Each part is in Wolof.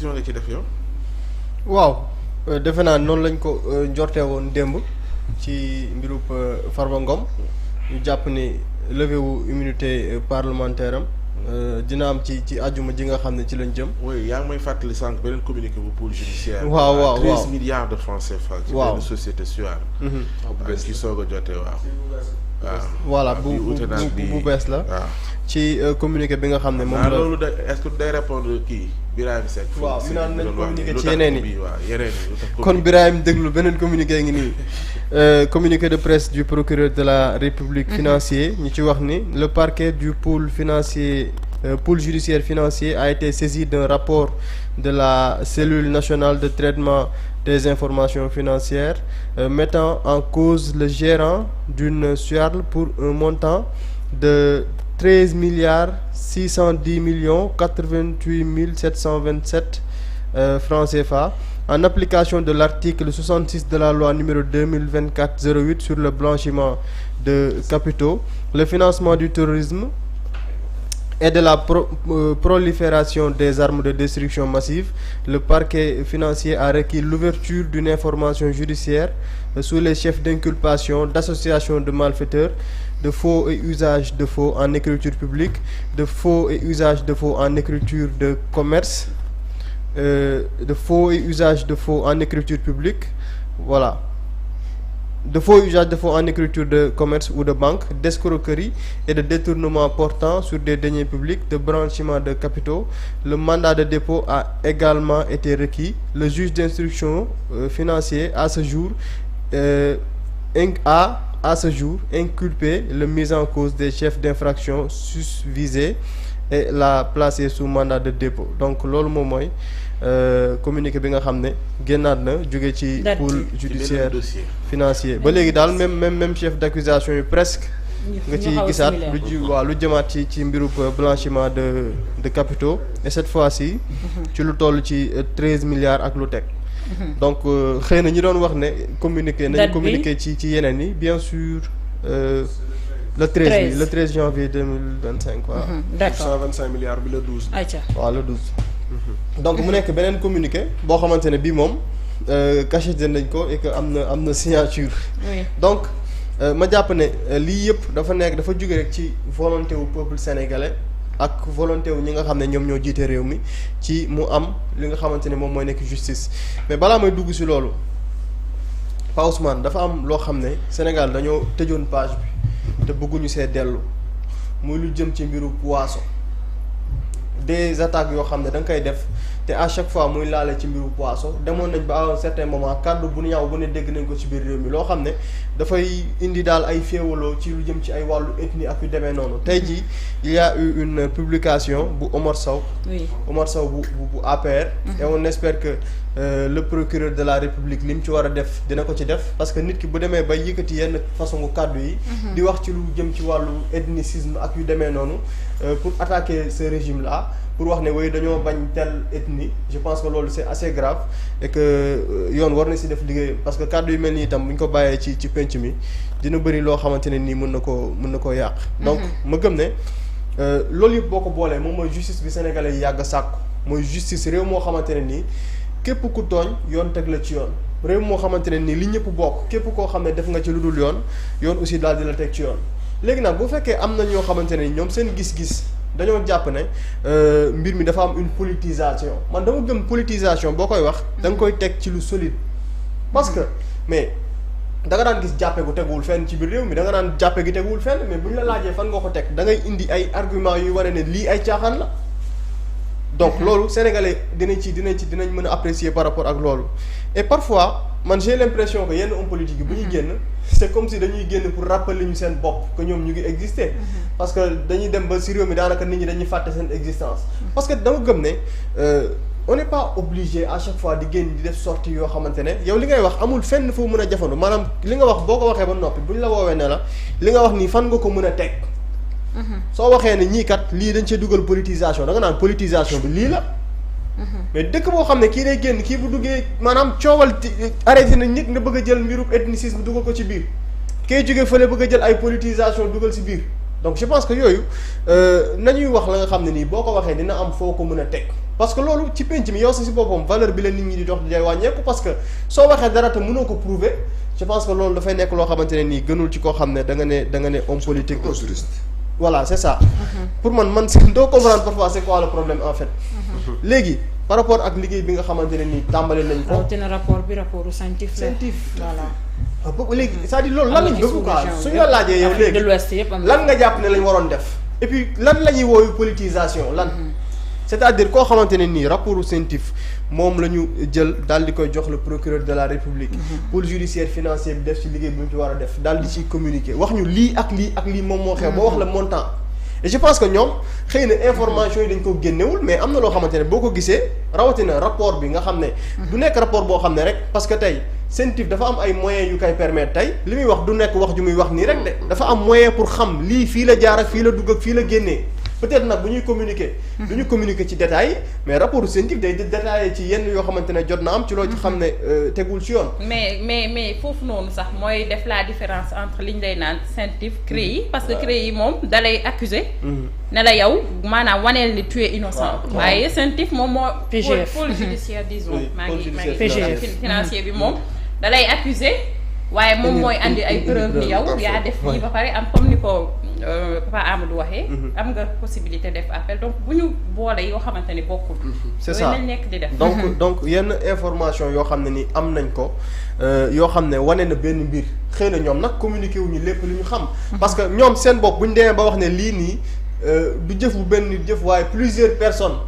précision nga ci def yow. waaw defe naa noonu lañ ko njortee woon démb ci mbirub Farba Ngom ñu jàpp ni levée wu immunité parlementaire am dina am ci àjjuma ji nga xam ne ci lañ jëm. oui yaa ngi may fàttali sànq beneen communiqué bu pôle judiciaire. waaw 13 milliards de francs CFA. waaw ci benn société suar. ak ki soog a jotee waaw. voilà bu bees la. waaw ci communiqué bi nga xam ne moom la loolu da est-ce que day répondre kii Birahim Seck. waaw mi naan nañ communiqué ci yeneen yi yeneen yi. kon Birahim déglu beneen communiqué ngi nii communiqué de presse du procureur de la République financier ñu ci wax ni le parquet du pôle financier pôle judiciaire financier a été saisi d'un rapport de la cellule nationale de traitement des informations financières mettant en cause le gérant d'une SUARL pour un montant de 13 milliards 610 millions 88 mille 727 francs CFA en application de l'article 66 de la loi numéro 2024-08 sur le blanchiment de capitaux, le financement du terrorisme et de la prolifération des armes de destruction massive. Le parquet financier a requis l'ouverture d'une information judiciaire sous les chefs d'inculpation d'associations de malfaiteurs, de faux et usage de faux en écriture publique, de faux et usage de faux en écriture de commerce, de faux et usage de faux en écriture publique, voilà, de faux usage de faux en écriture de commerce ou de banque, d'escroquerie et de détournement portant sur des deniers publics, de blanchiment de capitaux. Le mandat de dépôt a également été requis. Le juge d'instruction financier à ce jour à ce jour inculpé le mis en cause des chefs d'infraction susvisés et l'a placé sous mandat de dépôt. Donc loolu moom mooy communiqué bi nga xam ne génnaat na jóge ci pôle judiciaire financier ba léegi daal même chef d'accusation yi presque nga ci gisaat lu jëmaat ci mbirub blanchiment de capitaux et cette fois-ci ci lu toll ci 13 milliards ak lu teg. Donc xëy na ñi doon wax ne communiqué nañu communiqué ci yeneen yi bien sûr le 13 janvier 2025 waaw. D'accord 125 milliards bi le 12. ayca waaw le 12. Donc mu nekk beneen communiqué boo xamante ne bii moom cacheté nañ ko et que am na signature. oui donc ma jàpp ne lii yëpp dafa jóge rek ci volonté wu peuple sénégalais ak volonté wu ñi nga xam ne ñoom ñoo jiite réew mi ci mu am li nga xamante ne moom mooy nekk justice. Mais balaa may dugg si loolu Pa Ousmane dafa am loo xam ne Sénégal dañoo tëjoon page bi te bëgguñu see dellu muy lu jëm ci mbiru waaso des attaques yoo xam ne da nga koy def te à chaque fois muy laale ci mbiru poisson demoon nañ ba à un certain moment kàddu bu ñaaw bu ne dégg nañ ko ci biir réew mi loo xam ne dafay indi daal ay féewaloo ci lu jëm ci ay wàllu ethnie ak yu demee noonu tey jii il y a eu une publication bu Omar Sow. oui Omar Sow bu APR. Et on espère que le procureur de la République li mu ci war a def dina ko ci def parce que nit ki bu demee bay yëkkati yenn façon kàddu yi. di wax ci lu jëm ci wàllu ethnicisme ak yu demee noonu pour attaquer ce régime là. Pour wax ne woy dañoo bañ telle ethnie je pense que loolu c'est assez grave et que yoon war na si def liggéey parce que kàddu yu mel nii itam bu ñu ko bàyyee ci penc mi dina bëri loo xamante ne nii mën na koo yàq. Donc ma gëm ne loolu yëpp boo ko boolee moom mooy justice bi sénégalais yi yàgg a sàkku mooy justice réew moo xamante ne nii képp ku tooñ yoon teg la ci yoon réew moo xamante ne nii li ñëpp bokk képp koo xam ne def nga ci lu dul yoon aussi daal di la teg ci yoon léegi nag bu fekkee am na ñoo xamante ne ñoom seen gis-gis. dañoo jàpp ne mbir mi dafa am une politisation man dama gëm politisation boo koy wax da nga koy teg ci lu solide parce que mais da nga daan gis jàppe gu teguwul fenn ci biir réew mi da nga daan jàppe gi teguwul fenn mais bu ñu la laajee fan nga ko teg da ngay indi ay arguments yuy wane ne lii ay caaxaan la donc loolu sénégalais dinañ mën a apprécier par rapport ak loolu et parfois man j'ai l'impression que yenn hommes politiques yi bu ñuy génn c'est comme si dañuy génn pour rappeler ñu seen bopp que ñoom ñu ngi exister parce que dañuy dem ba ci réew mi daanaka nit ñi dañuy fàtte seen existence parce que dama gëm ne on n'est pas obligé à chaque fois di génn di def sortie yoo xamante ne yow li ngay wax amul fenn foo mën a jafandu maanaam li nga wax boo ko waxee ba noppi bu ñu la woowee ne la li nga wax nii fan nga ko mën a teg soo waxee ne ñii kat lii dañ cee dugal politisation da nga naan politisation bi lii la mais dëkk boo xam ne kii day génn kii bu duggee maanaam coowal arrêté na nit nga bëgg a jël mbirub ethnicisme dugal ko ci biir kay jógee fële bëgg a jël ay politisation dugal ci biir donc je pense que yooyu nañuy wax la nga xam ne nii boo ko waxee dina am foo ko mën a teg parce que loolu ci penc mi yow si boppam valeur bi la nit ñi di dox di day wàññeeku parce que soo waxee dara te mënoo ko prouver je pense que loolu dafay nekk loo xamante ne nii gënul ci koo xam ne da nga ne homme politique. voilà c'est ça. pour man doo comprendre parfois c'est quoi le problème en fait. léegi par rapport ak liggéey bi nga xamante ne nii tàmbali nañ ko. rawatina rapport scientifique la. voilà. léegi c'est-à-dire loolu lan lañ bëgg quoi suñu la laajee yow léegi lan nga jàpp ne lañ waroon def. et puis lan la ñuy wooyu politisation lan. c'est-à-dire koo xamante ne nii rapport scientifique moom la ñu jël daal di koy jox le procureur de la république. pôle judiciaire financier bi def ci liggéey bi ñu ci war a def daal di ciy communiquer wax ñu lii ak lii moom moo xew. boo wax la montant. et je pense que ñoom xëy na information yi dañ ko génnewul mais am na loo xamante ne boo ko gisee rawatina rapport bi nga xam ne. du nekk rapport boo xam ne rek parce que tey scientifique dafa am ay moyens yu koy permettre tey li muy wax du nekk wax ju muy wax nii rek de dafa am moyen pour xam lii fii la jaar ak fii la dugg ak fii la génnee. peut-être nag bu ñuy communiquer. du ñu communiquer ci détails yi mais rapport scientifique day détaillé ci yenn yoo xamante ne jot na am ci loo ci xam ne tegul ci yoon. mais foofu noonu sax mooy def la différence entre liñ lay naan scientifique CREI parce que CREI moom dalay accuser ne la yow maanaam waneel ni tu es innocent. waaye scientifique moom moo. PGF pôle judiciaire disons. maa ngi PGF financier bi moom dalay accuser waaye moom mooy andi ay preuve ni yow yaa def nii ba pare am comme ni ko Papa Amadou waxee. am nga possibilité def appel donc bu ñu boole yoo xamante ni bokkul. c'est ça nañ nekk di def. donc yenn information yoo xam ne ni am nañ ko yoo xam ne wane na benn mbir xëy na ñoom nag communiqué wuñu lépp lu ñu xam. parce que ñoom seen bopp bu ñu demee ba wax ne lii nii du jëf bu benn jëf waaye plusieurs personnes.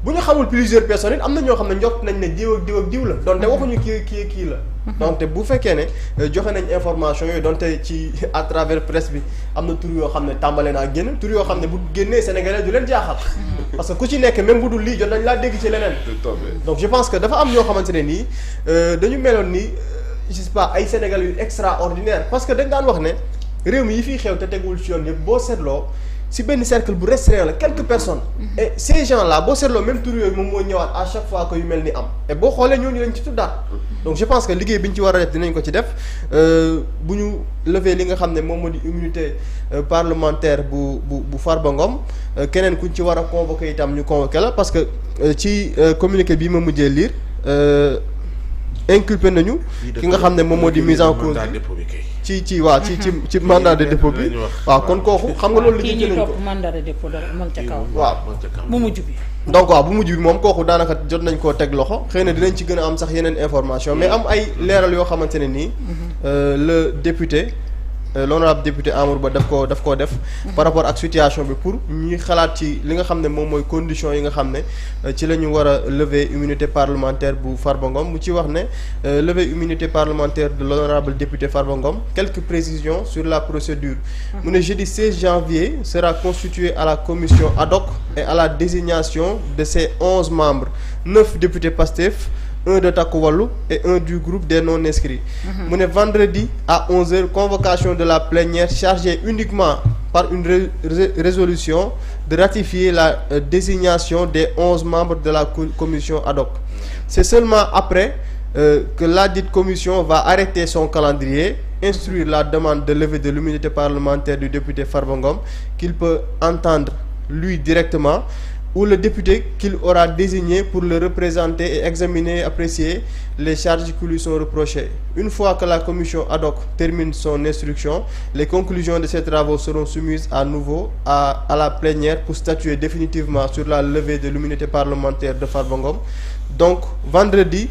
bu ñu xamul plusieurs personnes it am na ñoo xam ne njort nañ ne diw ak diw la donte waxuñu kii la. donc bu fekkee ne joxe nañ information yooyu donte ci à travers presse bi am na tur yoo xam ne tàmbale naa génn tur yoo xam ne bu génnee sénégalais du leen jaaxal. parce que ku ci nekk même bu dul lii jot nañ laa dégg ci leneen. donc je pense que dafa am ñoo xamante ne nii dañu meloon ni je sais pas ay sénégalais yu extraordinaire parce que dañ daan wax ne réew mi yi fiy xew te tegul ci yoon yëpp boo seetloo. si benn cercle bu restreint la quelques personnes. et ces gens là boo seetloo même tur yooyu moom moo ñëwaat à chaque fois que yu mel ni am. et boo xoolee ñooñu lañ ci tuddaat. donc je pense que liggéey bi ñu ci war a def dinañ ko ci def bu ñu lever li nga xam ne moom moo di immunité parlementaire bu Farba Ngom keneen kuñ ci war a convoqué itam ñu convoqué la parce que ci communiqué bii ma mujjee lire inculpé nañu. ki nga xam ne moom moo di mise en cause ci mandat de dépôt bi waaw kon kooku xam nga loolu. kii ñuy topp mandat de dépôt dara mën ca kaw. waaw bu mujj bi. donc waaw bu mujj bi moom kooku daanaka jot nañ koo teg loxo xëy na dinañ ci gën a am sax yeneen information mais am ay leeral yoo xamante ne nii. le député. l'honorable député Amadou Ba daf koo def par rapport ak situation bi pour ñuy xalaat ci li nga xam ne moom mooy conditions yi nga xam ne ci la ñu war a lever immunité parlementaire bu Farba Ngom mu ci wax ne lever immunité parlementaire de l'honorable député Farba Ngom quelques précisions sur la procédure mu ne jeudi 16 janvier sera constitué à la commission ad hoc et à la désignation de ses 11 membres 9 députés Pastef 1 de Takku Wallu et 1 du groupe des non-inscrits. mu ne vendredi à 11h convocation de la plénière chargée uniquement par une résolution de ratifier la désignation des 11 membres de la commission ad hoc. C'est seulement après que ladite commission va arrêter son calendrier, instruire la demande de levée de l'immunité parlementaire du député Farba Ngom qu'il peut entendre lui directement ou le député qu'il aura désigné pour le représenter et examiner et apprécier les charges qui lui sont reprochées. Une fois que la commission ad hoc termine son instruction, les conclusions de ces travaux seront soumises à nouveau à la plénière pour statuer définitivement sur la levée de l'immunité parlementaire de Farba Ngom. Donc, vendredi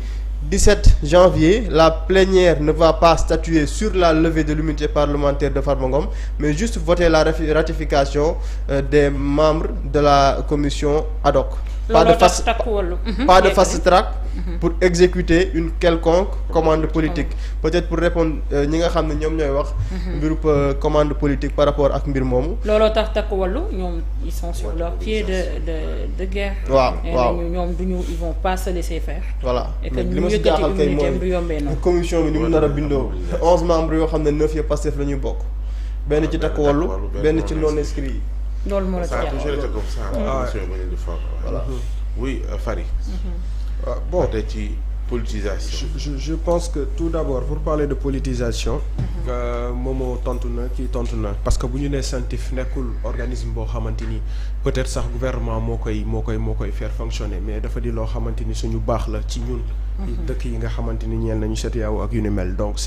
17 janvier, la plénière ne va pas statuer sur la levée de l'immunité parlementaire de Farba Ngom, mais juste voter la ratification des membres de la commission ad hoc. Pas de fast track pour exécuter une quelconque commande politique. Peut-être pour répondre ñi nga xam ne ñoom ñooy wax mbirub commande politique par rapport ak mbir moomu. looloo tax Takku Wallu ñoom ils sont sur leur pied de guerre. waaw ñoom duñu ils vont pas se laisser faire. voilà et que ñu yëkkati immunité du yombee noonu. commission bi ni mu nar a bindoo 11 membres yoo xam ne 9 yëpp Pastef la ñuy bokk benn ci Takku Wallu benn ci non inscrits yi. loolu moo la ci voilà oui Fary. bon ci politisation. Je pense que tout d'abord pour parler de politisation. Momo tontu na kii tontu na parce que bu ñu nee CENTIF nekkul organisme boo xamante ni peut-être sax gouvernement moo koy faire fonctionner mais dafa di loo xamante ni suñu baax la ci ñun. dëkk yi nga xamante ni ñeel nañu CEDEAO ak yu ni mel donc.